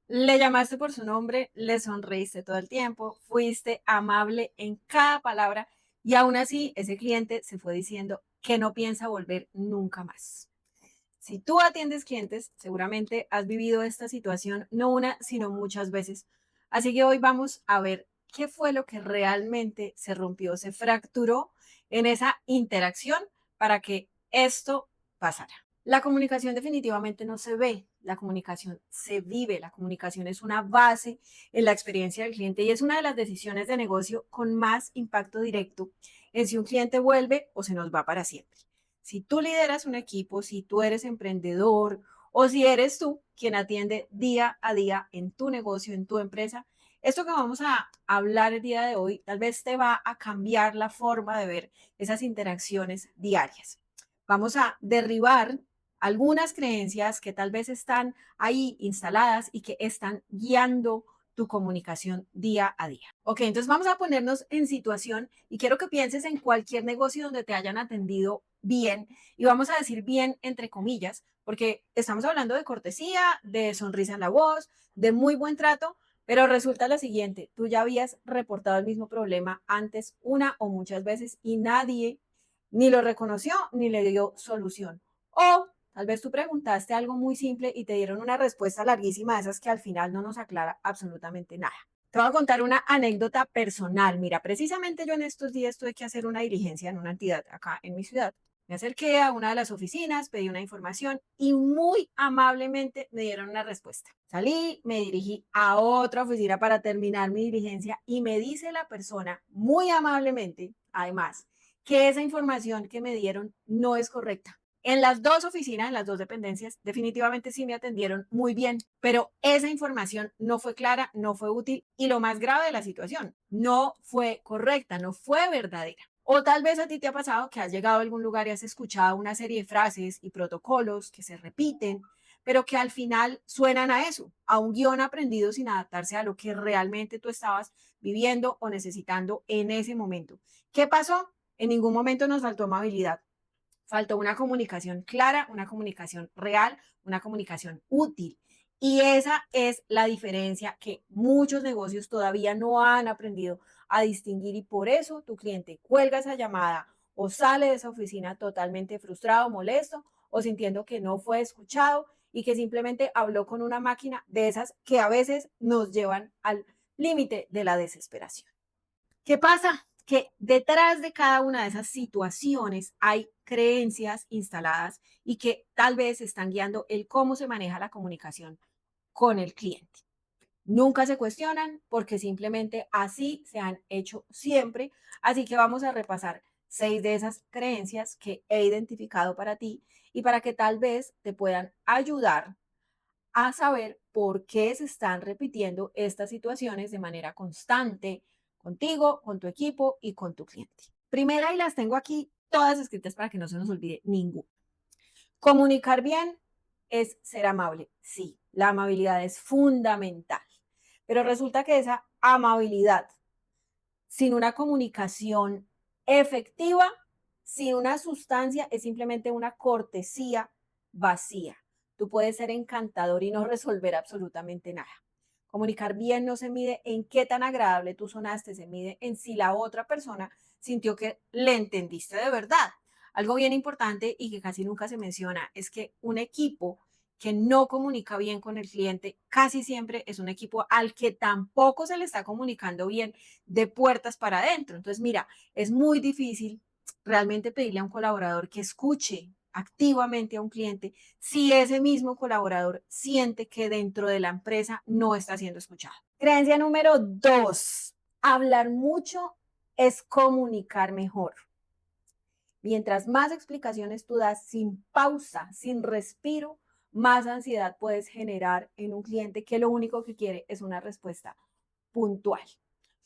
Le llamaste por su nombre, le sonreíste todo el tiempo, fuiste amable en cada palabra y aún así ese cliente se fue diciendo que no piensa volver nunca más. Si tú atiendes clientes, seguramente has vivido esta situación no una, sino muchas veces. Así que hoy vamos a ver qué fue lo que realmente se rompió, se fracturó en esa interacción para que esto pasara. La comunicación definitivamente no se ve, la comunicación se vive, la comunicación es una base en la experiencia del cliente y es una de las decisiones de negocio con más impacto directo en si un cliente vuelve o se nos va para siempre. Si tú lideras un equipo, si tú eres emprendedor o si eres tú quien atiende día a día en tu negocio, en tu empresa, esto que vamos a hablar el día de hoy tal vez te va a cambiar la forma de ver esas interacciones diarias. Vamos a derribar algunas creencias que tal vez están ahí instaladas y que están guiando tu comunicación día a día. Ok, entonces vamos a ponernos en situación y quiero que pienses en cualquier negocio donde te hayan atendido bien y vamos a decir bien entre comillas, porque estamos hablando de cortesía, de sonrisa en la voz, de muy buen trato, pero resulta lo siguiente, tú ya habías reportado el mismo problema antes una o muchas veces y nadie ni lo reconoció ni le dio solución. O tal vez tú preguntaste algo muy simple y te dieron una respuesta larguísima de esas que al final no nos aclara absolutamente nada. Te voy a contar una anécdota personal. Mira, precisamente yo en estos días tuve que hacer una diligencia en una entidad acá en mi ciudad. Me acerqué a una de las oficinas, pedí una información y muy amablemente me dieron una respuesta. Salí, me dirigí a otra oficina para terminar mi diligencia y me dice la persona muy amablemente, además, que esa información que me dieron no es correcta. En las dos oficinas, en las dos dependencias, definitivamente sí me atendieron muy bien, pero esa información no fue clara, no fue útil y lo más grave de la situación, no fue correcta, no fue verdadera. O tal vez a ti te ha pasado que has llegado a algún lugar y has escuchado una serie de frases y protocolos que se repiten, pero que al final suenan a eso, a un guión aprendido sin adaptarse a lo que realmente tú estabas viviendo o necesitando en ese momento. ¿Qué pasó? En ningún momento nos faltó amabilidad. Faltó una comunicación clara, una comunicación real, una comunicación útil. Y esa es la diferencia que muchos negocios todavía no han aprendido a distinguir y por eso tu cliente cuelga esa llamada o sale de esa oficina totalmente frustrado, molesto o sintiendo que no fue escuchado y que simplemente habló con una máquina de esas que a veces nos llevan al límite de la desesperación. ¿Qué pasa? Que detrás de cada una de esas situaciones hay creencias instaladas y que tal vez están guiando el cómo se maneja la comunicación con el cliente. Nunca se cuestionan porque simplemente así se han hecho siempre. Así que vamos a repasar 6 de esas creencias que he identificado para ti y para que tal vez te puedan ayudar a saber por qué se están repitiendo estas situaciones de manera constante contigo, con tu equipo y con tu cliente. Primera, y las tengo aquí todas escritas para que no se nos olvide ninguna. Comunicar bien es ser amable. Sí, la amabilidad es fundamental. Pero resulta que esa amabilidad sin una comunicación efectiva, sin una sustancia, es simplemente una cortesía vacía. Tú puedes ser encantador y no resolver absolutamente nada. Comunicar bien no se mide en qué tan agradable tú sonaste, se mide en si la otra persona sintió que le entendiste de verdad. Algo bien importante y que casi nunca se menciona es que un equipo que no comunica bien con el cliente casi siempre es un equipo al que tampoco se le está comunicando bien de puertas para adentro. Entonces, mira, es muy difícil realmente pedirle a un colaborador que escuche activamente a un cliente si ese mismo colaborador siente que dentro de la empresa no está siendo escuchado. Creencia número 2, hablar mucho es comunicar mejor. Mientras más explicaciones tú das sin pausa, sin respiro, más ansiedad puedes generar en un cliente que lo único que quiere es una respuesta puntual.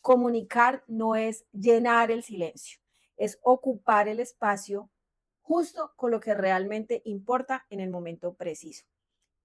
Comunicar no es llenar el silencio, es ocupar el espacio justo con lo que realmente importa en el momento preciso.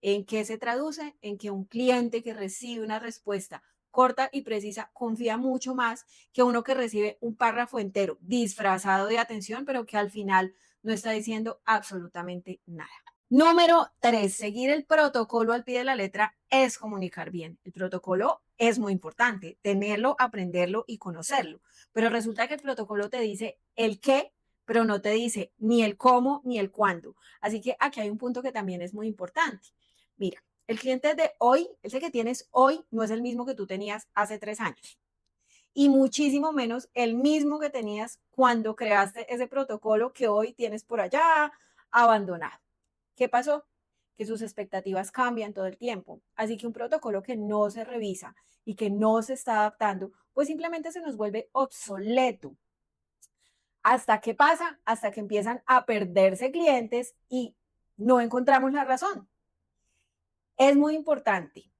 ¿En qué se traduce? En que un cliente que recibe una respuesta corta y precisa confía mucho más que uno que recibe un párrafo entero disfrazado de atención, pero que al final no está diciendo absolutamente nada. Número 3, seguir el protocolo al pie de la letra es comunicar bien. El protocolo es muy importante, tenerlo, aprenderlo y conocerlo. Pero resulta que el protocolo te dice el qué, pero no te dice ni el cómo ni el cuándo. Así que aquí hay un punto que también es muy importante. Mira, el cliente de hoy, ese que tienes hoy, no es el mismo que tú tenías hace 3 años. Y muchísimo menos el mismo que tenías cuando creaste ese protocolo que hoy tienes por allá abandonado. ¿Qué pasó? Que sus expectativas cambian todo el tiempo. Así que un protocolo que no se revisa y que no se está adaptando, pues simplemente se nos vuelve obsoleto. ¿Hasta qué pasa? Hasta que empiezan a perderse clientes y no encontramos la razón. Es muy importante.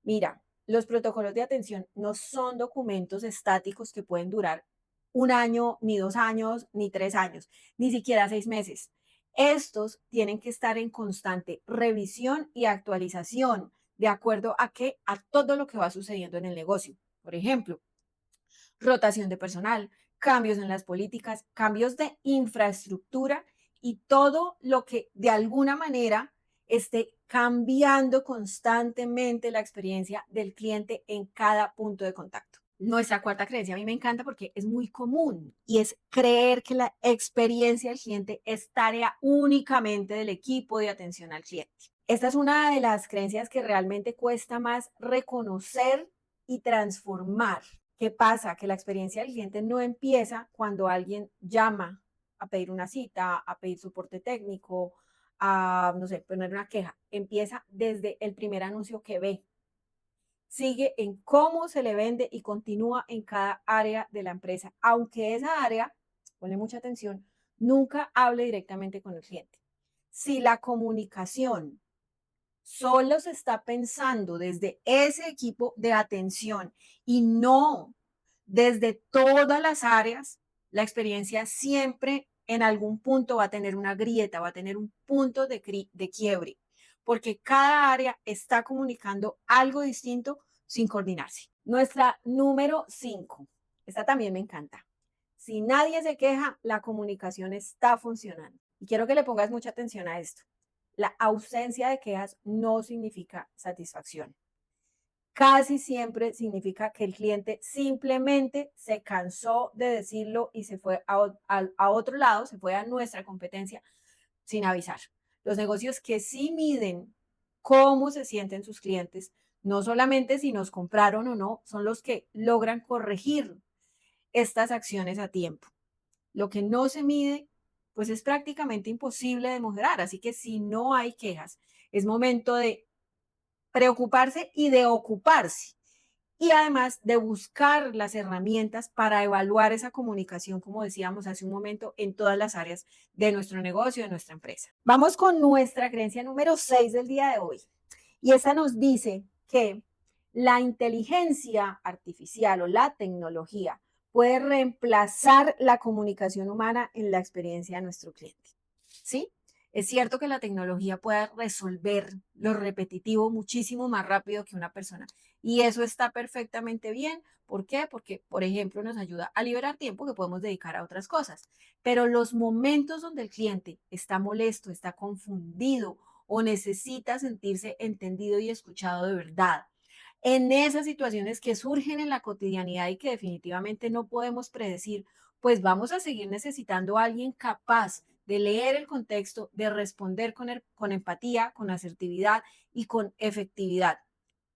Mira, los protocolos de atención no son documentos estáticos que pueden durar 1 año, ni 2 años, ni 3 años, ni siquiera 6 meses. Estos tienen que estar en constante revisión y actualización de acuerdo a qué, a todo lo que va sucediendo en el negocio. Por ejemplo, rotación de personal, cambios en las políticas, cambios de infraestructura y todo lo que de alguna manera esté cambiando constantemente la experiencia del cliente en cada punto de contacto. Nuestra cuarta creencia a mí me encanta porque es muy común y es creer que la experiencia del cliente es tarea únicamente del equipo de atención al cliente. Esta es una de las creencias que realmente cuesta más reconocer y transformar. ¿Qué pasa? Que la experiencia del cliente no empieza cuando alguien llama a pedir una cita, a pedir soporte técnico, a, no sé, poner una queja. Empieza desde el primer anuncio que ve. Sigue en cómo se le vende y continúa en cada área de la empresa, aunque esa área, ponle mucha atención, nunca hable directamente con el cliente. Si la comunicación solo se está pensando desde ese equipo de atención y no desde todas las áreas, la experiencia siempre en algún punto va a tener una grieta, va a tener un punto de quiebre, porque cada área está comunicando algo distinto sin coordinarse. Nuestra número 5, esta también me encanta. Si nadie se queja, la comunicación está funcionando. Y quiero que le pongas mucha atención a esto. La ausencia de quejas no significa satisfacción. Casi siempre significa que el cliente simplemente se cansó de decirlo y se fue a otro lado, se fue a nuestra competencia sin avisar. Los negocios que sí miden cómo se sienten sus clientes, no solamente si nos compraron o no, son los que logran corregir estas acciones a tiempo. Lo que no se mide, pues es prácticamente imposible de mejorar. Así que si no hay quejas, es momento de preocuparse y de ocuparse. Y además de buscar las herramientas para evaluar esa comunicación, como decíamos hace un momento, en todas las áreas de nuestro negocio, de nuestra empresa. Vamos con nuestra creencia número 6 del día de hoy. Y esta nos dice que la inteligencia artificial o la tecnología puede reemplazar la comunicación humana en la experiencia de nuestro cliente. ¿Sí? Es cierto que la tecnología puede resolver lo repetitivo muchísimo más rápido que una persona. Y eso está perfectamente bien. ¿Por qué? Porque, por ejemplo, nos ayuda a liberar tiempo que podemos dedicar a otras cosas. Pero los momentos donde el cliente está molesto, está confundido o necesita sentirse entendido y escuchado de verdad, en esas situaciones que surgen en la cotidianidad y que definitivamente no podemos predecir, pues vamos a seguir necesitando a alguien capaz de leer el contexto, de responder con empatía, con asertividad y con efectividad.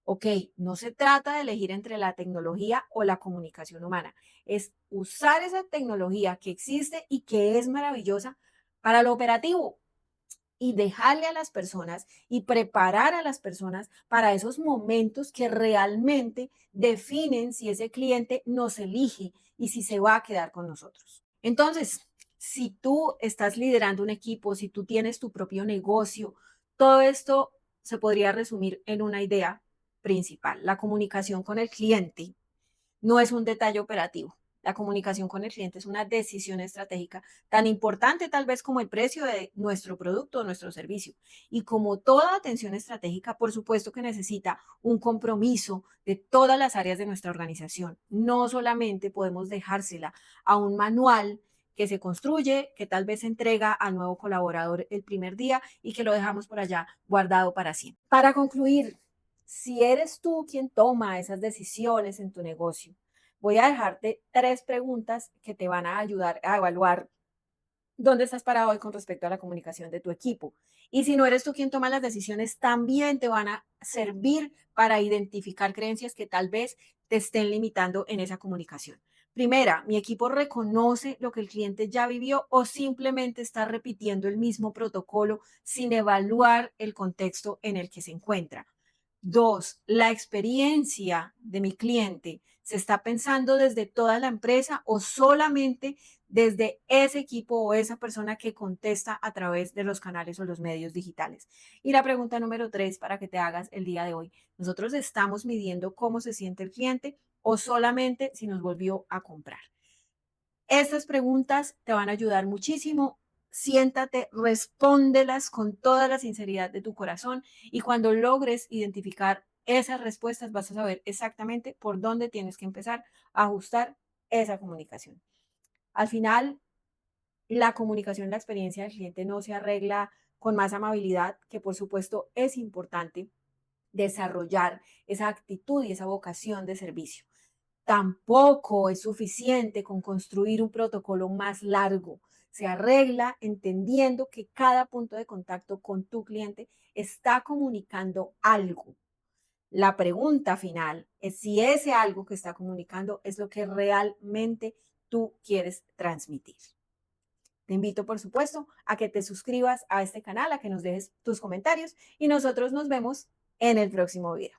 Ok, no se trata de elegir entre la tecnología o la comunicación humana, es usar esa tecnología que existe y que es maravillosa para lo operativo, y dejarle a las personas y preparar a las personas para esos momentos que realmente definen si ese cliente nos elige y si se va a quedar con nosotros. Entonces, si tú estás liderando un equipo, si tú tienes tu propio negocio, todo esto se podría resumir en una idea principal. La comunicación con el cliente no es un detalle operativo. La comunicación con el cliente es una decisión estratégica tan importante tal vez como el precio de nuestro producto o nuestro servicio. Y como toda atención estratégica, por supuesto que necesita un compromiso de todas las áreas de nuestra organización. No solamente podemos dejársela a un manual que se construye, que tal vez se entrega al nuevo colaborador el primer día y que lo dejamos por allá guardado para siempre. Para concluir, si eres tú quien toma esas decisiones en tu negocio, voy a dejarte 3 preguntas que te van a ayudar a evaluar dónde estás parado hoy con respecto a la comunicación de tu equipo. Y si no eres tú quien toma las decisiones, también te van a servir para identificar creencias que tal vez te estén limitando en esa comunicación. Primera, ¿mi equipo reconoce lo que el cliente ya vivió o simplemente está repitiendo el mismo protocolo sin evaluar el contexto en el que se encuentra? Dos, la experiencia de mi cliente se está pensando desde toda la empresa o solamente desde ese equipo o esa persona que contesta a través de los canales o los medios digitales. Y la pregunta número 3 para que te hagas el día de hoy, ¿nosotros estamos midiendo cómo se siente el cliente o solamente si nos volvió a comprar? Estas preguntas te van a ayudar muchísimo. Siéntate, respóndelas con toda la sinceridad de tu corazón y cuando logres identificar esas respuestas vas a saber exactamente por dónde tienes que empezar a ajustar esa comunicación. Al final, la comunicación, la experiencia del cliente no se arregla con más amabilidad, que por supuesto es importante desarrollar esa actitud y esa vocación de servicio. Tampoco es suficiente con construir un protocolo más largo. Se arregla entendiendo que cada punto de contacto con tu cliente está comunicando algo. La pregunta final es si ese algo que está comunicando es lo que realmente tú quieres transmitir. Te invito, por supuesto, a que te suscribas a este canal, a que nos dejes tus comentarios y nosotros nos vemos en el próximo video.